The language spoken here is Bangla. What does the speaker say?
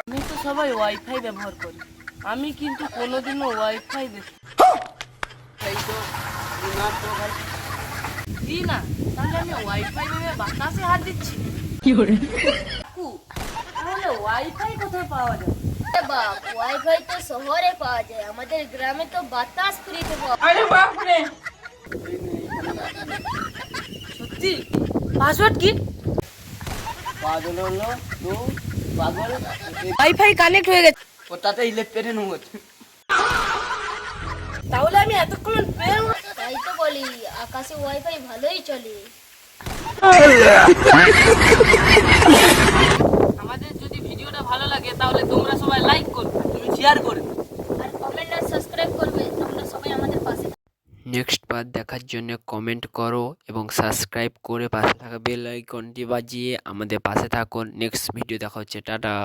আমি তো সবাই ওয়াইফাই ব্যবহার করি, আমি কিন্তু কোনোদিনও ওয়াইফাই দেখি দি না। তাহলে আমি ওয়াইফাই ভেবে বাতাসে হাত দিচ্ছি। কাকু, তাহলে ওয়াইফাই কোথায় পাওয়া যায়? বাপ, ওয়াইফাই তো শহরে পাওয়া যায়, আমাদের গ্রামে তো বাতাস ফ্রিতে পাওয়া যায়। আরে বাপ রে, সত্যি? পাসওয়ার্ড কি? পাগল হলো তো পাগল ওয়াইফাই কানেক্ট হয়ে গেছে। ওটাতে ইলেকট্রিক হচ্ছে। তাহলে আমি এতক্ষণ পেয়ে তাই তো বলি, আকাশে ওয়াইফাই ভালোই চলে। আমাদের যদি ভিডিওটা ভালো লাগে তাহলে তোমরা সবাই লাইক করবে, তুমি শেয়ার করবে। আর কমেন্ট আর সাবস্ক্রাইব করবে, তোমরা সবাই আমাদের পাশে। নেক্সট পার্ট দেখার জন্য কমেন্ট করো এবং সাবস্ক্রাইব করে পাশে থাকা বেল আইকনটি বাজিয়ে আমাদের পাশে থাকুন। নেক্সট ভিডিও দেখা হচ্ছে, টাটা।